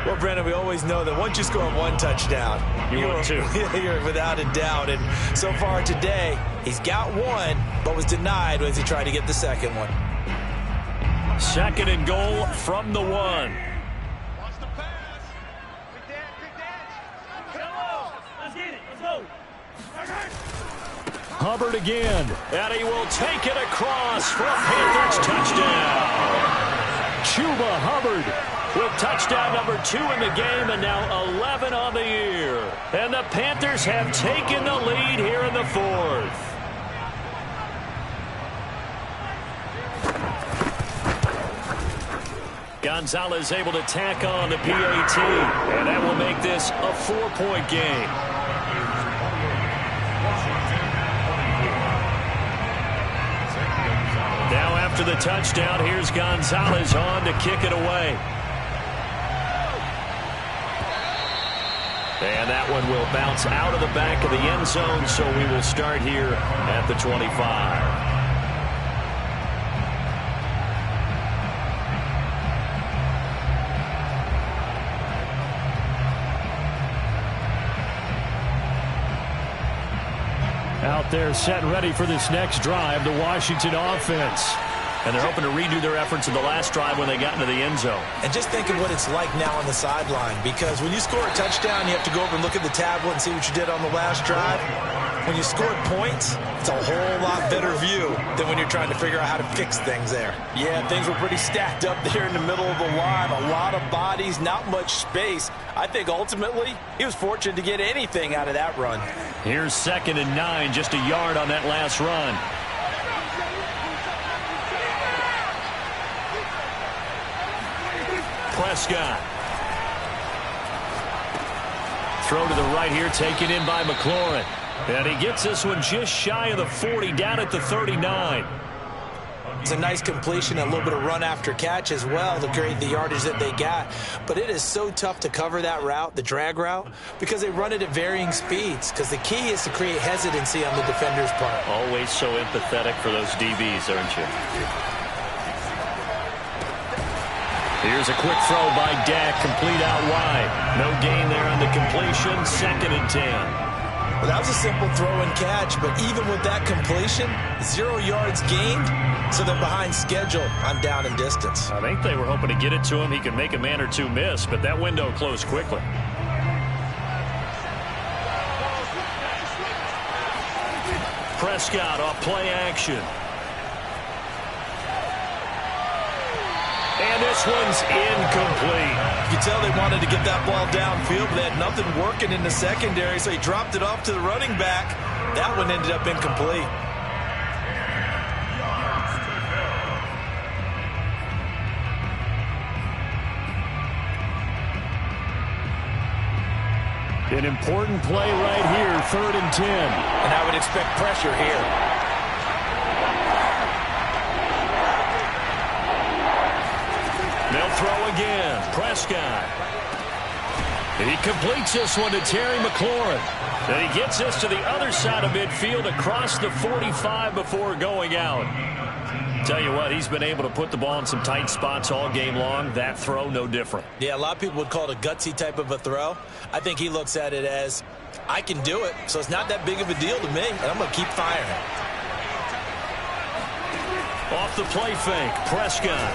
Speaker 2: Well, Brandon, we always know that once you score 1 touchdown,
Speaker 1: you're too.
Speaker 2: You're without a doubt. And so far today, he's got 1, but was denied as he tried to get the second one.
Speaker 1: 2nd and goal from the 1.
Speaker 4: Watch the pass. Good dance. Hello. Let's get it. Let's go.
Speaker 1: Hubbard again, and he will take it across for a Panthers touchdown. Chuba Hubbard with touchdown number 2 in the game, and now 11 on the year. And the Panthers have taken the lead here in the 4th. Gonzalez able to tack on the PAT, and that will make this a 4-point game. Now after the touchdown, here's Gonzalez on to kick it away. And that one will bounce out of the back of the end zone, so we will start here at the 25. Out there set and ready for this next drive, the Washington offense. And they're hoping to redo their efforts in the last drive when they got into the end zone.
Speaker 2: And just think of what it's like now on the sideline, because when you score a touchdown, you have to go over and look at the tablet and see what you did on the last drive. When you scored points, it's a whole lot better view than when you're trying to figure out how to fix things there. Yeah, things were pretty stacked up there in the middle of the line. A lot of bodies, not much space. I think ultimately he was fortunate to get anything out of that run.
Speaker 1: Here's 2nd and 9, just a yard on that last run. Prescott. Throw to the right here, taken in by McLaurin. And he gets this one just shy of the 40, down at the 39.
Speaker 2: It's a nice completion, a little bit of run after catch as well to create the yardage that they got. But it is so tough to cover that route, the drag route, because they run it at varying speeds. Because the key is to create hesitancy on the defender's part.
Speaker 1: Always so empathetic for those DBs, aren't you? Here's a quick throw by Dak, complete out wide. No gain there on the completion, 2nd and 10.
Speaker 2: Well, that was a simple throw and catch, but even with that completion, 0 yards gained, so they're behind schedule on down and distance.
Speaker 1: I think they were hoping to get it to him. He could make a man or 2 miss, but that window closed quickly. Prescott off play action. And this one's incomplete.
Speaker 2: You can tell they wanted to get that ball downfield, but they had nothing working in the secondary, so he dropped it off to the running back. That one ended up incomplete.
Speaker 1: An important play right here, 3rd and 10.
Speaker 2: And I would expect pressure here.
Speaker 1: They'll throw again. Prescott. He completes this one to Terry McLaurin. And he gets this to the other side of midfield across the 45 before going out. Tell you what, he's been able to put the ball in some tight spots all game long. That throw, no different.
Speaker 2: Yeah, a lot of people would call it a gutsy type of a throw. I think he looks at it as, I can do it, so it's not that big of a deal to me, and I'm going to keep firing.
Speaker 1: Off the play fake, Prescott.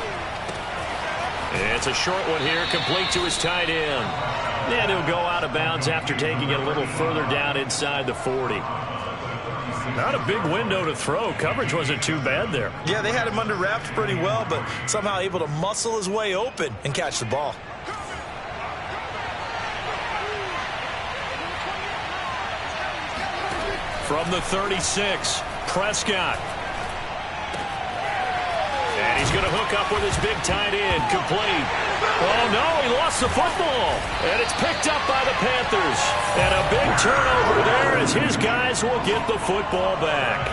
Speaker 1: It's a short one here, complete to his tight end. And he'll go out of bounds after taking it a little further down inside the 40. Not a big window to throw. Coverage wasn't too bad there.
Speaker 2: Yeah, they had him under wraps pretty well, but somehow able to muscle his way open and catch the ball.
Speaker 1: From the 36, Prescott. And he's going to hook up with his big tight end, complete. Oh, no, he lost the football. And it's picked up by the Panthers. And a big turnover there as his guys will get the football back.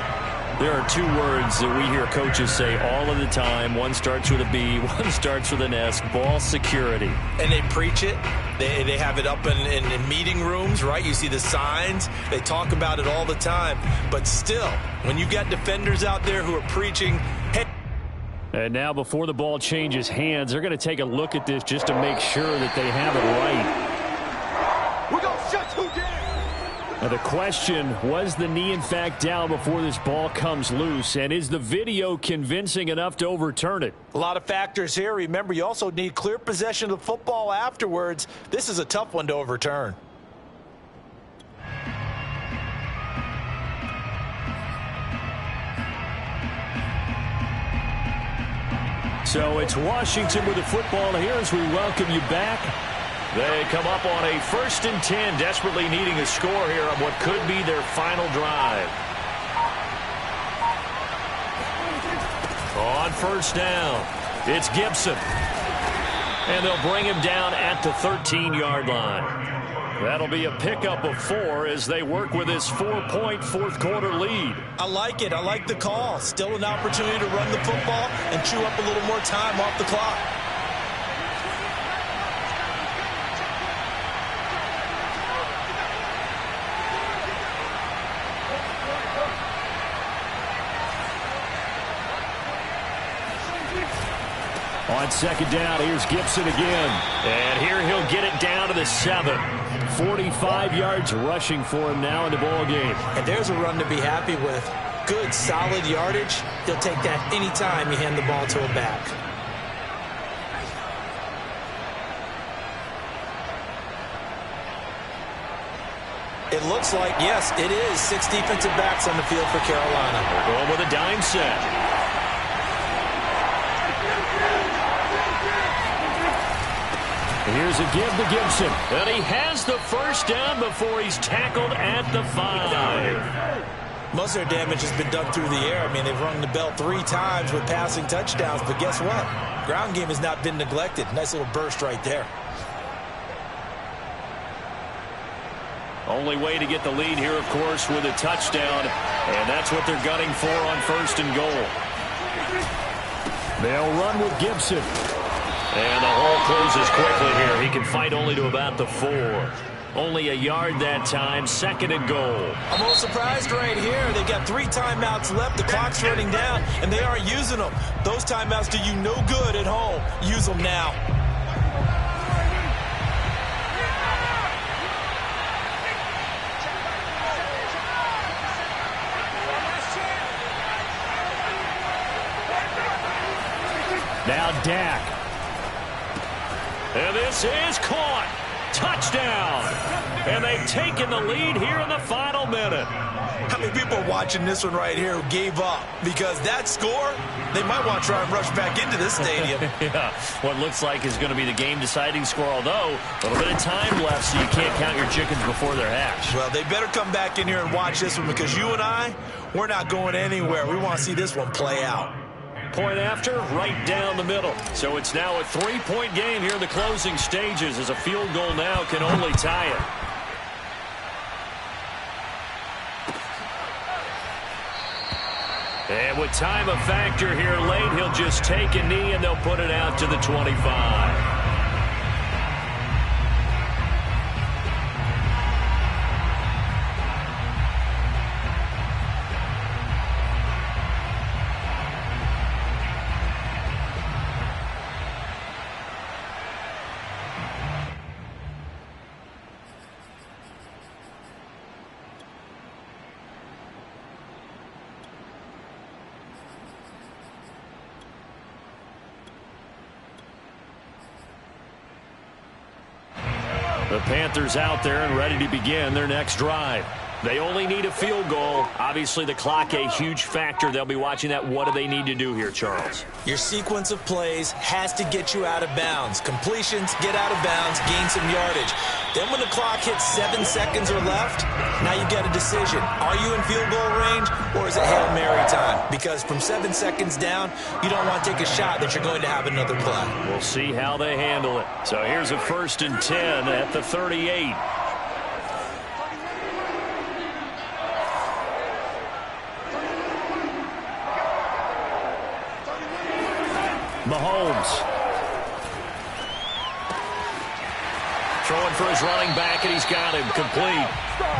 Speaker 1: There are two words that we hear coaches say all of the time. One starts with a B, one starts with an S, ball security.
Speaker 2: And they preach it. They have it up in meeting rooms, right? You see the signs. They talk about it all the time. But still, when you got defenders out there who are preaching, hey.
Speaker 1: And now before the ball changes hands, they're going to take a look at this just to make sure that they have it right.
Speaker 4: We're going to shut you down.
Speaker 1: Now the question, was the knee in fact down before this ball comes loose? And is the video convincing enough to overturn it?
Speaker 2: A lot of factors here. Remember, you also need clear possession of the football afterwards. This is a tough one to overturn.
Speaker 1: So it's Washington with the football here as we welcome you back. They come up on a 1st and 10, desperately needing a score here on what could be their final drive. On 1st down, it's Gibson. And they'll bring him down at the 13-yard line. That'll be a pickup of 4 as they work with this 4-point fourth-quarter lead.
Speaker 2: I like it. I like the call. Still an opportunity to run the football and chew up a little more time off the clock.
Speaker 1: On 2nd down, here's Gibson again. And here he'll get it down to the 7. 45 yards rushing for him now in the ball game.
Speaker 2: And there's a run to be happy with. Good, solid yardage. He'll take that any time you hand the ball to him back. It looks like, yes, it is 6 defensive backs on the field for Carolina.
Speaker 1: We're going with a dime set. Here's a give to Gibson. And he has the 1st down before he's tackled at the 5.
Speaker 2: Most of their damage has been done through the air. I mean, they've rung the bell 3 times with passing touchdowns. But guess what? Ground game has not been neglected. Nice little burst right there.
Speaker 1: Only way to get the lead here, of course, with a touchdown. And that's what they're gunning for on 1st and goal. They'll run with Gibson. And the hole closes quickly here. He can fight only to about the 4. Only a yard that time. 2nd and goal.
Speaker 2: I'm a little surprised right here. They've got 3 timeouts left. The clock's running down, and they aren't using them. Those timeouts do you no good at home. Use them now.
Speaker 1: Now Dak. And this is caught. Touchdown. And they've taken the lead here in the final minute.
Speaker 2: How many people are watching this one right here who gave up? Because that score, they might want to try and rush back into this stadium.
Speaker 1: Yeah, what looks like is going to be the game-deciding score, although a little bit of time left, so you can't count your chickens before they're hatched.
Speaker 2: Well, they better come back in here and watch this one, because you and I, we're not going anywhere. We want to see this one play out.
Speaker 1: Point after, right down the middle. So it's now a 3-point game here in the closing stages, as a field goal now can only tie it. And with time a factor here late, he'll just take a knee and they'll put it out to the 25. The Panthers out there and ready to begin their next drive. They only need a field goal. Obviously, the clock a huge factor. They'll be watching that. What do they need to do here, Charles?
Speaker 2: Your sequence of plays has to get you out of bounds. Completions, get out of bounds, gain some yardage. Then when the clock hits 7 seconds or left, now you get a decision. Are you in field goal range, or is it Hail Mary time? Because from 7 seconds down, you don't want to take a shot that you're going to have another play.
Speaker 1: We'll see how they handle it. So here's a 1st and 10 at the 38. Mahomes. Throwing for his running back, and he's got him complete.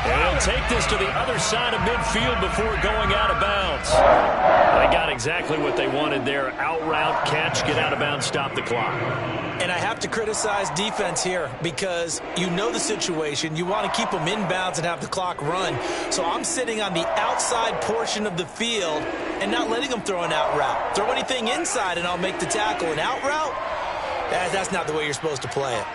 Speaker 1: And he'll take this to the other side of midfield before going out of bounds. They got exactly what they wanted there. Out route, catch, get out of bounds, stop the clock.
Speaker 2: And I have to criticize defense here because you know the situation. You want to keep them inbounds and have the clock run. So I'm sitting on the outside portion of the field and not letting them throw an out route. Throw anything inside and I'll make the tackle. An out route? That's not the way you're supposed to play it.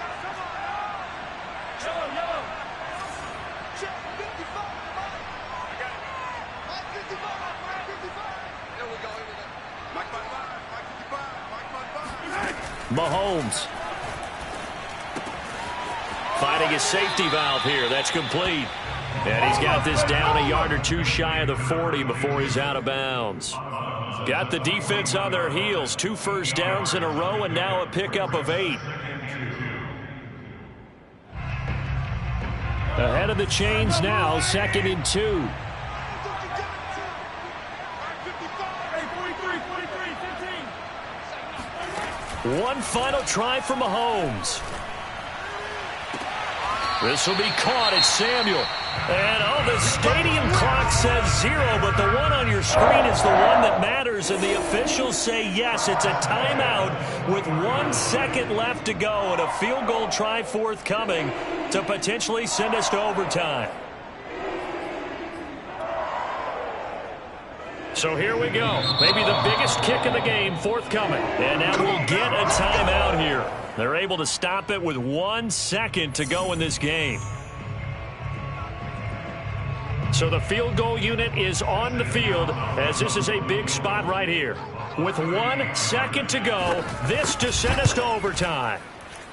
Speaker 1: Mahomes finding his safety valve here. That's complete. And he's got this down a yard or two shy of the 40 before he's out of bounds. Got the defense on their heels. 2 first downs in a row and now a pickup of 8. Ahead of the chains now, 2nd and 2. One final try for Mahomes. This will be caught. It's Samuel. And, the stadium clock says 0, but the one on your screen is the one that matters, and the officials say yes, it's a timeout with 1 second left to go and a field goal try forthcoming to potentially send us to overtime. So here we go. Maybe the biggest kick of the game forthcoming. And now we'll get a timeout here. They're able to stop it with 1 second to go in this game. So the field goal unit is on the field as this is a big spot right here. With 1 second to go, this to send us to overtime.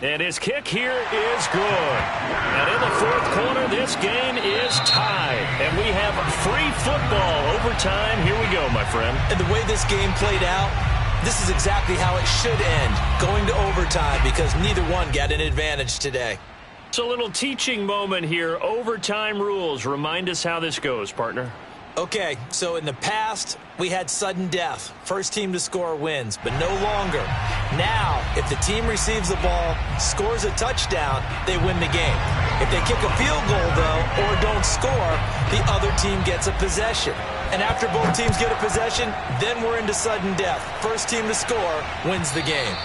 Speaker 1: And his kick here is good. And in the 4th quarter, this game is tied. And we have free football overtime. Here we go, my friend.
Speaker 2: And the way this game played out, this is exactly how it should end, going to overtime, because neither one got an advantage today.
Speaker 1: It's a little teaching moment here. Overtime rules. Remind us how this goes, partner.
Speaker 2: Okay, so in the past, we had sudden death. First team to score wins, but no longer. Now, if the team receives the ball, scores a touchdown, they win the game. If they kick a field goal, though, or don't score, the other team gets a possession. And after both teams get a possession, then we're into sudden death. First team to score wins the game.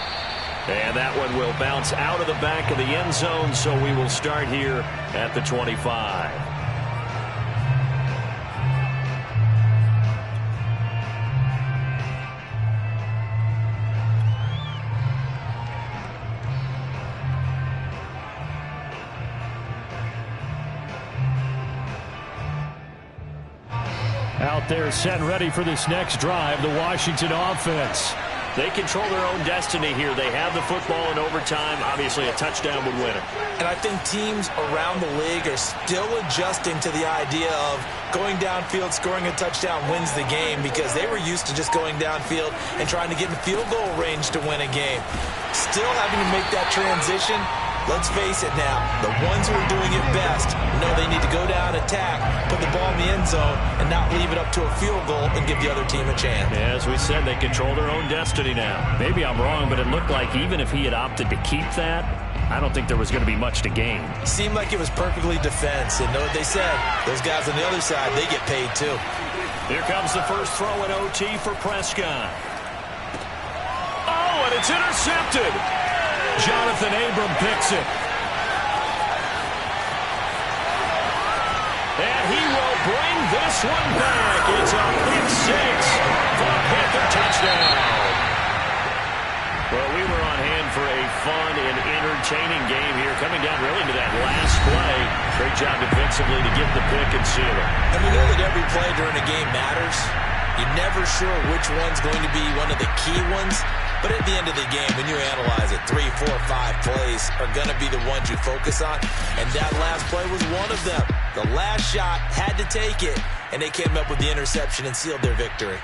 Speaker 1: And that one will bounce out of the back of the end zone, so we will start here at the 25. Out there set ready for this next drive, the Washington offense. They control their own destiny here. They have the football in overtime. Obviously, a touchdown would win it.
Speaker 2: And I think teams around the league are still adjusting to the idea of going downfield, scoring a touchdown wins the game, because they were used to just going downfield and trying to get in field goal range to win a game. Still having to make that transition. Let's face it now, the ones who are doing it best know they need to go down, attack, put the ball in the end zone, and not leave it up to a field goal and give the other team a chance.
Speaker 1: Yeah, as we said, they control their own destiny now. Maybe I'm wrong, but it looked like even if he had opted to keep that, I don't think there was going to be much to gain.
Speaker 2: Seemed like it was perfectly defense, and know what they said? Those guys on the other side, they get paid too.
Speaker 1: Here comes the first throw in OT for Prescott. Oh, and it's intercepted. Jonathan Abram picks it. And he will bring this one back. It's a pick 6 for a Panther touchdown. Well, we were on hand for a fun and entertaining game here, coming down really to that last play. Great job defensively to get the pick and seal it.
Speaker 2: And we know that every play during a game matters. You're never sure which one's going to be one of the key ones. But at the end of the game, when you analyze it, 3, 4, 5 plays are going to be the ones you focus on. And that last play was one of them. The last shot had to take it, and they came up with the interception and sealed their victory.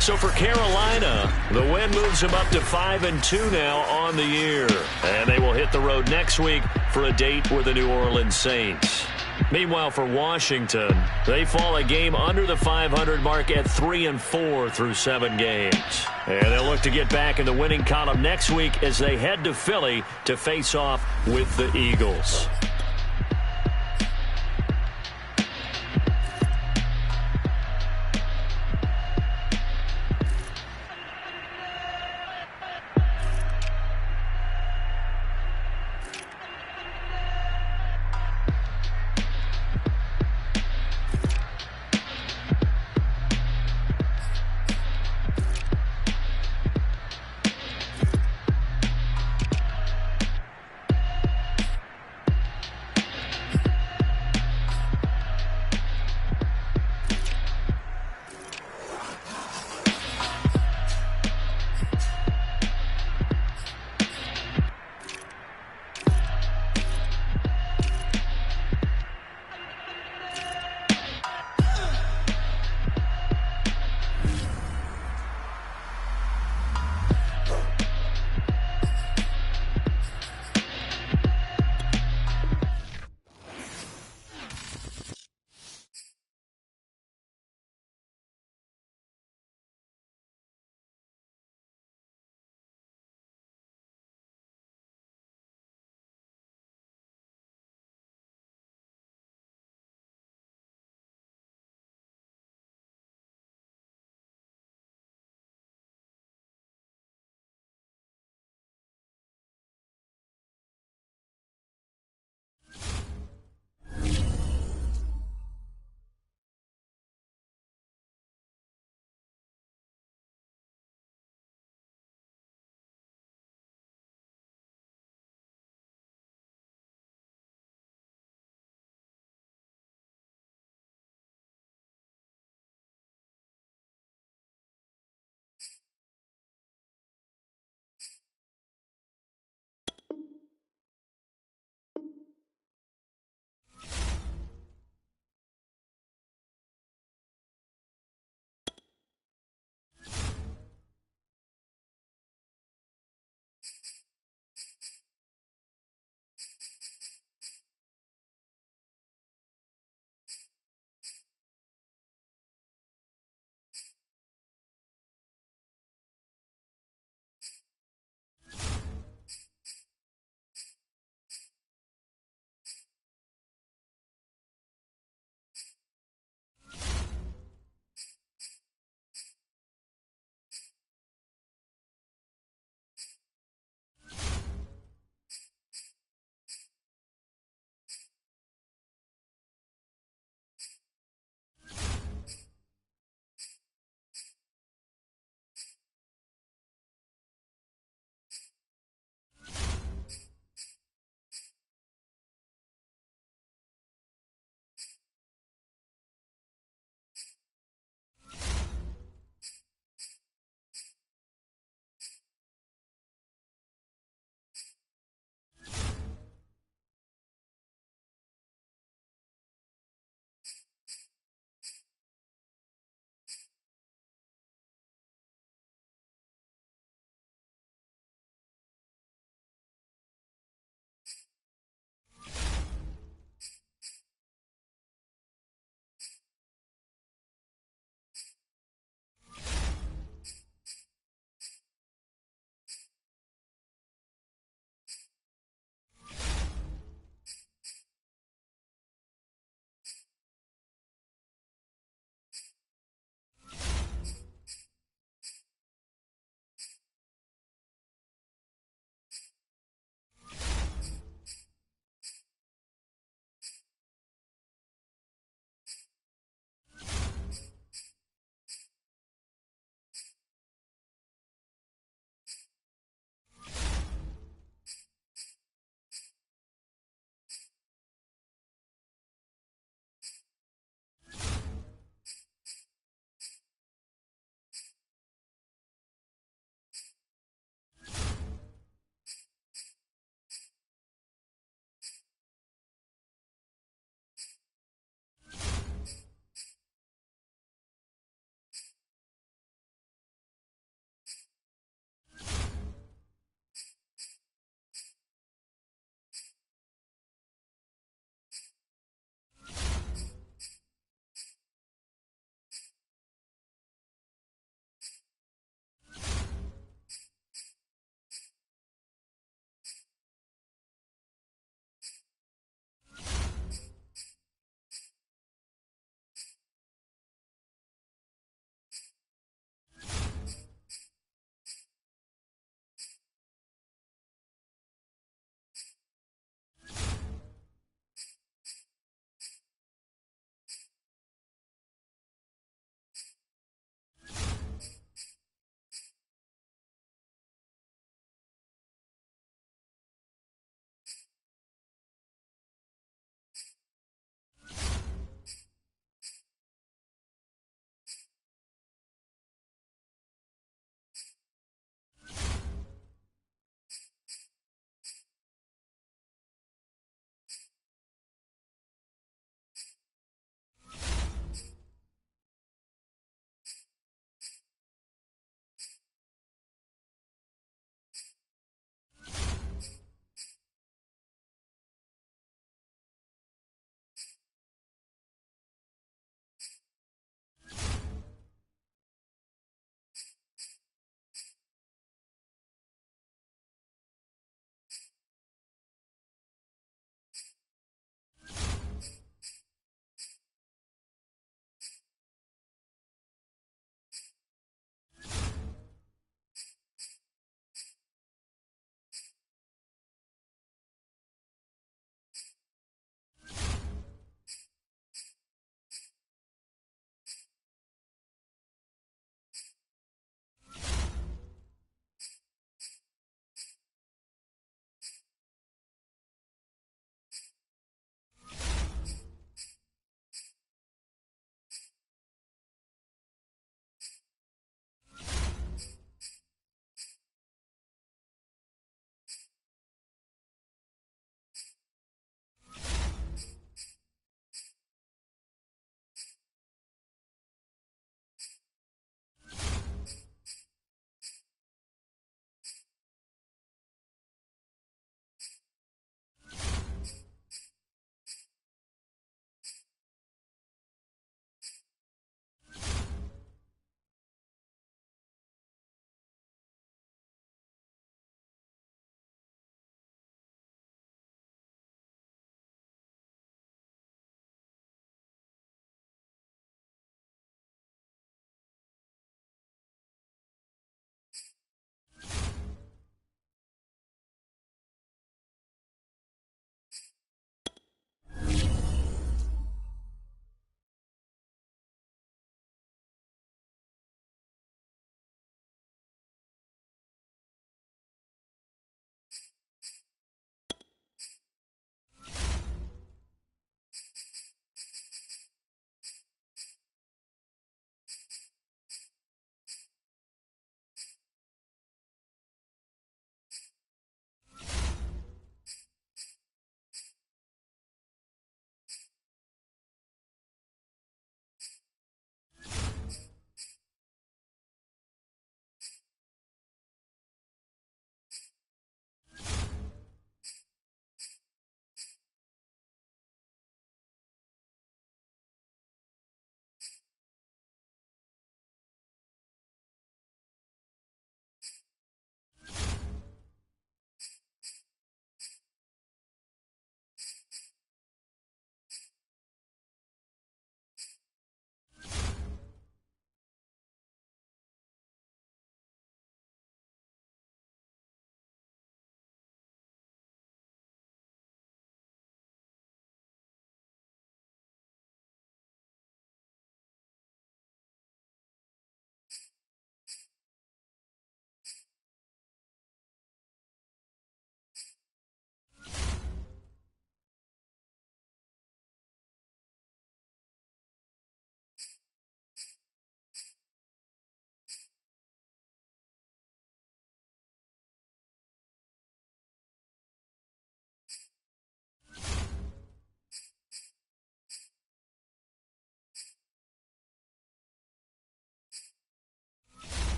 Speaker 1: So for Carolina, the win moves them up to 5-2 now on the year. And they will hit the road next week for a date with the New Orleans Saints. Meanwhile, for Washington, they fall a game under the 500 mark at 3-4 through 7 games. And they'll look to get back in the winning column next week as they head to Philly to face off with the Eagles.